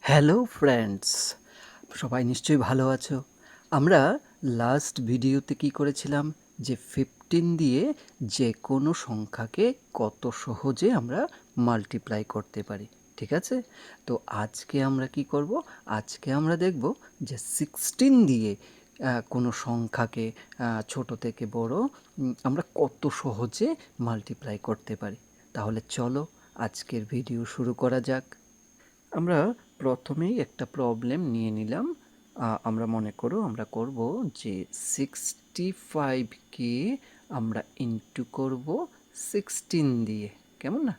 Hello friends, সবাই নিশ্চয়ই ভালো আছো। আমরা লাস্ট ভিডিওতে কি করেছিলাম যে 15 দিয়ে যে কোনো সংখ্যাকে কত সহজে আমরা মাল্টিপ্লাই করতে পারি, ঠিক আছে? তো আজকে আমরা কি করব? আজকে আমরা দেখব যে 16 দিয়ে কোনো সংখ্যাকে ছোট থেকে বড় আমরা কত সহজে মাল্টিপ্লাই করতে পারি। তাহলে চলো আজকের ভিডিও শুরু করা যাক। আমরা প্রথমেই একটা প্রবলেম নিয়ে নিলাম। আমরা মনে করো আমরা করব যে 65কে আমরা ইনটু করব 16 দিয়ে, কেমন না?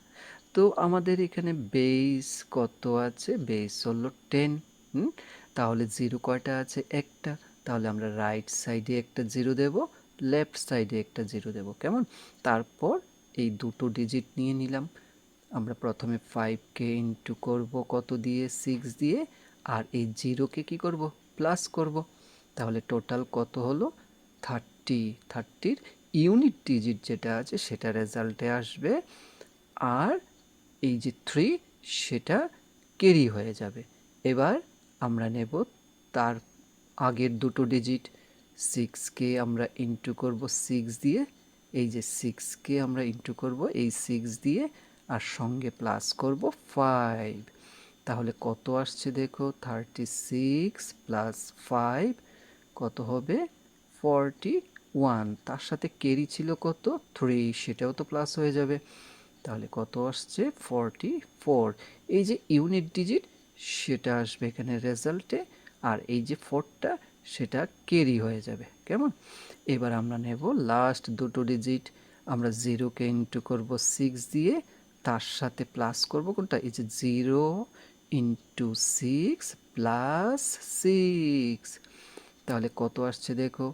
তো আমাদের এখানে বেস কত আছে? বেস হলো 10। তাহলে জিরো কয়টা আছে? একটা। তাহলে আমরা রাইট সাইডে একটা জিরো দেব, লেফট সাইডে একটা জিরো দেব, কেমন? তারপর এই দুটো ডিজিট নিয়ে নিলাম। আমরা প্রথমে 5কে ইনটু করব কত দিয়ে? 6 দিয়ে। আর এই জিরোকে কি করব? প্লাস করব। তাহলে টোটাল কত হলো? 30। 30র ইউনিট ডিজিট যেটা আছে সেটা রেজাল্টে আসবে, আর এই যে 3 সেটা ক্যারি হয়ে যাবে। এবার আমরা নেব তার আগের দুটো ডিজিট। 6কে আমরা ইনটু করব 6 দিয়ে, এই যে 6কে আমরা ইনটু করব এই 6 দিয়ে, আর সঙ্গে প্লাস করব 5। তাহলে কত আসছে দেখো? 36 প্লাস 5 কত হবে? 41। তার সাথে ক্যারি ছিল কত? 3, সেটাও তো প্লাস হয়ে যাবে। তাহলে কত আসছে? 44। এই যে ইউনিট ডিজিট সেটা আসবে এখানে রেজাল্টে, আর এই যে 4টা সেটা ক্যারি হয়ে যাবে, কেমন? এবার আমরা নেব লাস্ট দুটো ডিজিট। আমরা জিরোকে ইনটু করব 6 দিয়ে, তার সাথে প্লাস করব কোনটা? এই যে 0 ইনটু 6 প্লাস 6। তাহলে কত আসছে দেখো?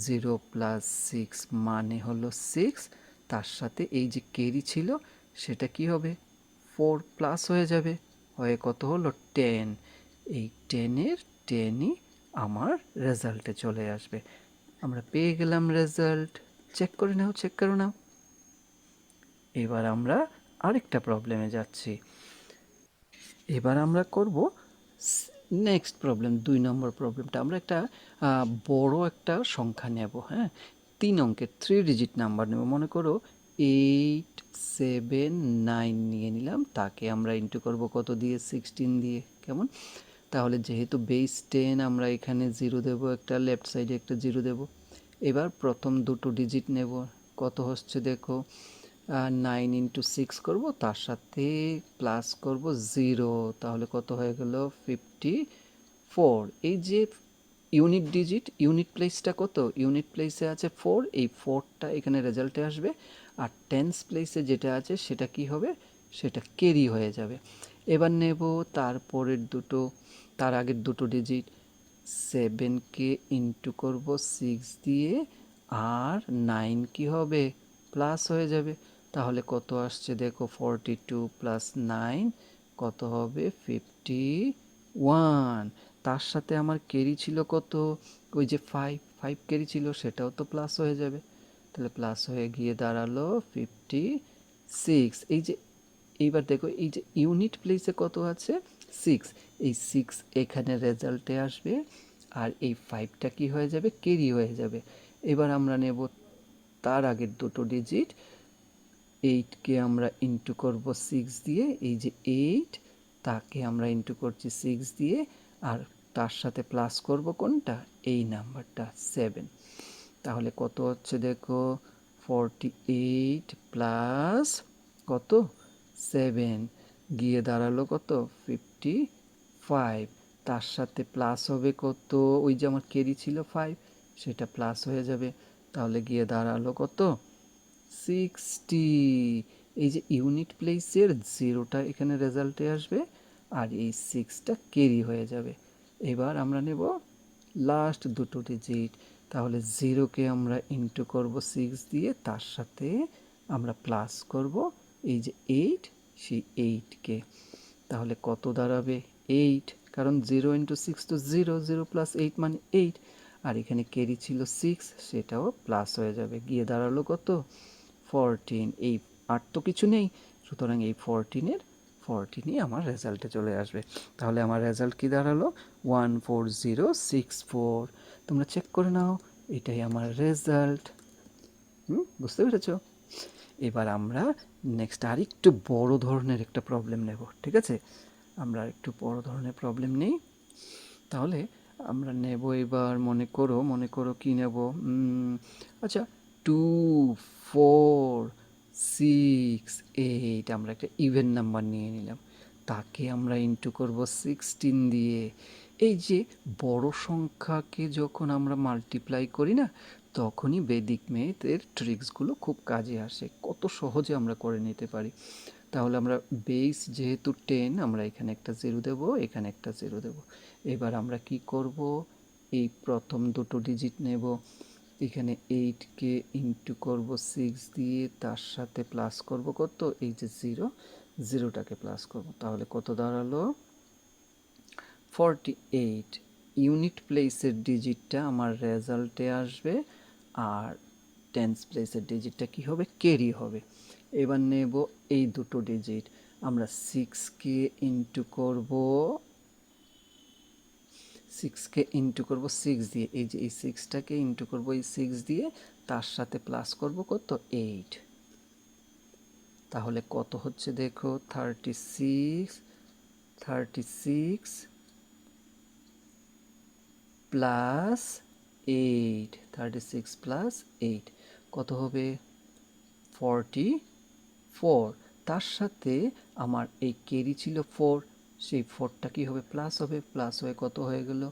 0 প্লাস 6 মানে হলো 6। তার সাথে এই যে ক্যারি ছিল সেটা কি হবে? 4 প্লাস হয়ে যাবে, হয়ে কত হলো? 10। এই 10-এর 10ই আমার রেজাল্টে চলে আসবে। আমরা পেয়ে গেলাম রেজাল্ট। চেক করে নাও, চেক করে নাও। এবার আমরা আরেকটা প্রবলেমে যাচ্ছি। এবার আমরা করব নেক্সট প্রবলেম, 2 নম্বর প্রবলেমটা। আমরা একটা বড় একটা সংখ্যা নেব, হ্যাঁ, 3 অঙ্কের 3 ডিজিট নাম্বার নেব। মনে করো 879 নিয়ে নিলাম, তাকে আমরা ইনটু করব কত দিয়ে? 16 দিয়ে, কেমন? তাহলে যেহেতু বেস 10 আমরা এখানে জিরো দেব, একটা লেফট সাইডে একটা জিরো দেব। এবার প্রথম দুটো ডিজিট নেব, কত হচ্ছে দেখো? 9 ইন্টু 6 করব, তার সাথে প্লাস করব 0, তাহলে কত হয়ে গেল? 54। এই যে ইউনিট ডিজিট, ইউনিট প্লেসটা কত? ইউনিট প্লেসে আছে 4, এই 4টা এখানে রেজাল্টে আসবে। আর টেন্স প্লেসে যেটা আছে সেটা কি হবে? সেটা ক্যারি হয়ে যাবে। এবার নেব তারপরের দুটো, তার আগের দুটো ডিজিট। 7কে ইনটু করব 6 দিয়ে, আর 9 কি হবে? প্লাস হয়ে যাবে। তাহলে কত আসছে দেখো? 42 প্লাস 9 কত হবে? 51। তার সাথে আমার ক্যারি ছিল কত? ওই যে 5 ক্যারি ছিল, সেটাও তো প্লাস হয়ে যাবে। তাহলে প্লাস হয়ে গিয়ে দাঁড়ালো 56। এই যে এইবার দেখো, এই যে ইউনিট প্লেসে কত আছে? 6। এই 6 এখানে রেজাল্টে আসবে, আর এই 5টা কি হয়ে যাবে? ক্যারি হয়ে যাবে। এবার আমরা নেব তার আগের দুটো ডিজিট। 8কে আমরা ইনটু করব 6 দিয়ে, এই যে 8 তাকে আমরা ইনটু করছি 6 দিয়ে, আর তার সাথে প্লাস করব কোনটা? এই নাম্বারটা 7। তাহলে কত হচ্ছে দেখো? 48 প্লাস কত? 7 গিয়ে দাঁড়ালো কত? 55। তার সাথে প্লাস হবে কত? ওই যে আমার ক্যারি ছিল 5, সেটা প্লাস হয়ে যাবে। তাহলে গিয়ে দাঁড়ালো কত? 60। এই যে ইউনিট প্লেসের 0টা এখানে রেজাল্টে আসবে, আর এই 6টা ক্যারি হয়ে যাবে। এবার আমরা নেব লাস্ট দুটো ডিজিট। তাহলে 0কে আমরা ইনটু করব 6 দিয়ে, তার সাথে আমরা প্লাস করব এই যে 8, সেই 8কে। তাহলে কত দাঁড়াবে? 8, কারণ 0 ইন্টু 6 তো 0, 0 প্লাস 8 মানে 8। আর এখানে ক্যারি ছিল 6, সেটাও প্লাস হয়ে যাবে, গিয়ে দাঁড়ালো কত? 14। এই 8 তো কিছু নেই, সুতরাং এই 40 নিয়ে আমার রেজাল্টে চলে আসবে। তাহলে আমার রেজাল্ট কী দাঁড়ালো 14064। তোমরা চেক করে নাও, এটাই আমার রেজাল্ট। বুঝতে পেরেছো? এবার আমরা নেক্সট আরেকটু বড় ধরনের একটা প্রবলেম নেব, ঠিক আছে? আমরা একটু বড় ধরনের প্রবলেম নেই। তাহলে আমরা নেব এবার, মনে করো কি নেব, আচ্ছা 2 4 6 8, আমরা একটা ইভেন নাম্বার নিয়ে নিলাম, তাকে আমরা ইন্টু করব 16 দিয়ে। এই যে বড় সংখ্যাকে যখন আমরা মাল্টিপ্লাই করি না, তখনই বৈদিক ম্যাথের ট্রিক্সগুলো খুব কাজে আসে, কত সহজে আমরা করে নিতে পারি। তাহলে আমরা বেস যেহেতু 10, আমরা এখানে একটা 0 দেব, এখানে একটা 0 দেব। এবার আমরা কি করব, এই প্রথম দুটো ডিজিট নেব, এখানে 8কে ইন্টু করব 6 দিয়ে, তার সাথে প্লাস করব কত, এই যে 0টাকে প্লাস করব। তাহলে কত দাঁড়ালো 48। ইউনিট প্লেসের ডিজিটটা আমার রেজাল্টে আসবে, আর টেন্স প্লেসের ডিজিটটা কি হবে, ক্যারি হবে। এবার নেব এই দুটো ডিজিট, আমরা 6কে ইন্টু করব 6 দিয়ে, এই যে এই 6টাকে ইন্টু করব এই 6 দিয়ে, তার সাথে প্লাস করব কত 8। তাহলে কত হচ্ছে দেখো 36 প্লাস 8, 36 প্লাস 8 কত হবে 44। তার সাথে আমার এই ক্যারি ছিল 4, সেই 4টা কী হবে, প্লাস হবে, প্লাস হয়ে কত হয়ে গেল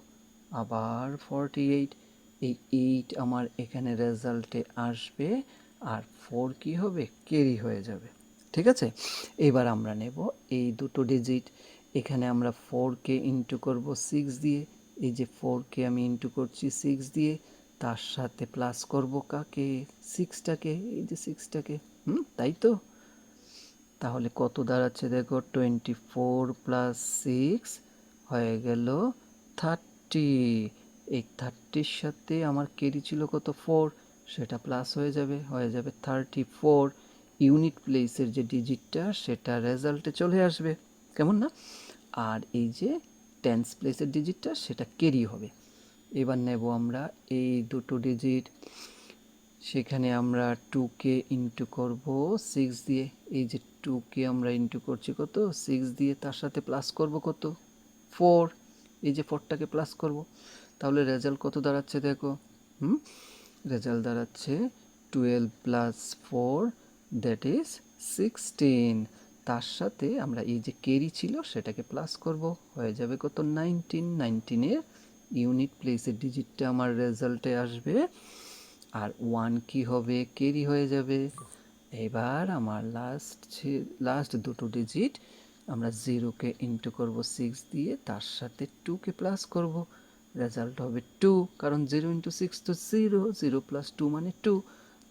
আবার 48। এই 8 আমার এখানে রেজাল্টে আসবে, আর 4 কি হবে, ক্যারি হয়ে যাবে, ঠিক আছে? এবার আমরা নেব এই দুটো ডিজিট, এখানে আমরা 4কে ইন্টু করব 6 দিয়ে, এই যে 4কে আমি ইন্টু করছি 6 দিয়ে, তার সাথে প্লাস করব কাকে, 6টাকে, এই যে 6টাকে, তাই তো? তাহলে কত দাঁড়াচ্ছে দেখো 24 প্লাস 6 হয়ে গেল 30। এই 30-র সাথে আমার ক্যারি ছিল কত 4, সেটা প্লাস হয়ে যাবে 34। ইউনিট প্লেসের যে ডিজিটটা সেটা রেজাল্টে চলে আসবে, কেমন না? আর এই যে টেন্স প্লেসের ডিজিটটা সেটা ক্যারি হবে। এবার নেব আমরা এই দুটো ডিজিট, সেখানে আমরা 2কে ইন্টু করব 6 দিয়ে, এই যে 2কে আমরা ইন্টু করছি কত 6 দিয়ে, তার সাথে প্লাস করব কত 4, এই যে 4টাকে প্লাস করব। তাহলে রেজাল্ট কত দাঁড়াচ্ছে দেখো, রেজাল্ট দাঁড়াচ্ছে 12 প্লাস 4 দ্যাট ইজ 16। তার সাথে আমরা এই যে ক্যারি ছিল সেটাকে প্লাস করব, হয়ে যাবে কত 19। 19-এর ইউনিট প্লেসের ডিজিটটা আমার রেজাল্টে আসবে, আর 1 কি হবে, ক্যারি হয়ে যাবে। এবার আমার লাস্ট দুটো ডিজিট, আমরা 0কে ইন্টু করব 6 দিয়ে, তার সাথে 2কে প্লাস করব, রেজাল্ট হবে 2, কারণ 0 ইন্টু 6 তো 0, 0 প্লাস 2 মানে 2।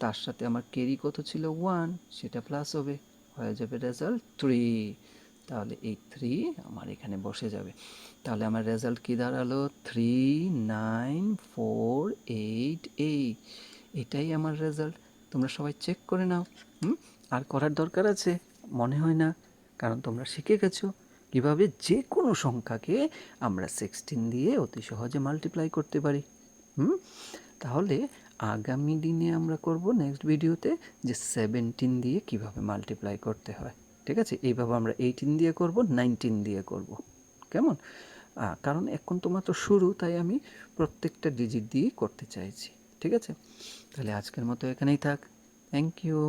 তার সাথে আমার ক্যারি কত ছিল 1, সেটা প্লাস হবে, হয়ে যাবে রেজাল্ট 3। তাহলে এই 3 আমার এখানে বসে যাবে। তাহলে আমার রেজাল্ট কি দাঁড়ালো 39488। এটাই আমার রেজাল্ট। তোমরা সবাই চেক করে নাও। আর করার দরকার আছে মনে হয় না, কারণ তোমরা শিখে গেছো কীভাবে যে কোনো সংখ্যাকে আমরা 16 দিয়ে অতি সহজে মাল্টিপ্লাই করতে পারি। তাহলে আগামী দিনে আমরা করব নেক্সট ভিডিওতে যে 17 দিয়ে কিভাবে মাল্টিপ্লাই করতে হয়, ঠিক আছে? এইভাবে আমরা 18 দিয়ে করব, 19 দিয়ে করব, কেমন? কারণ এখন তো মাত্র শুরু, তাই আমি প্রত্যেকটা ডিজিট দিয়েই করতে চাইছি, ঠিক আছে? তাহলে আজকের মতো এখানেই থাক। Thank you.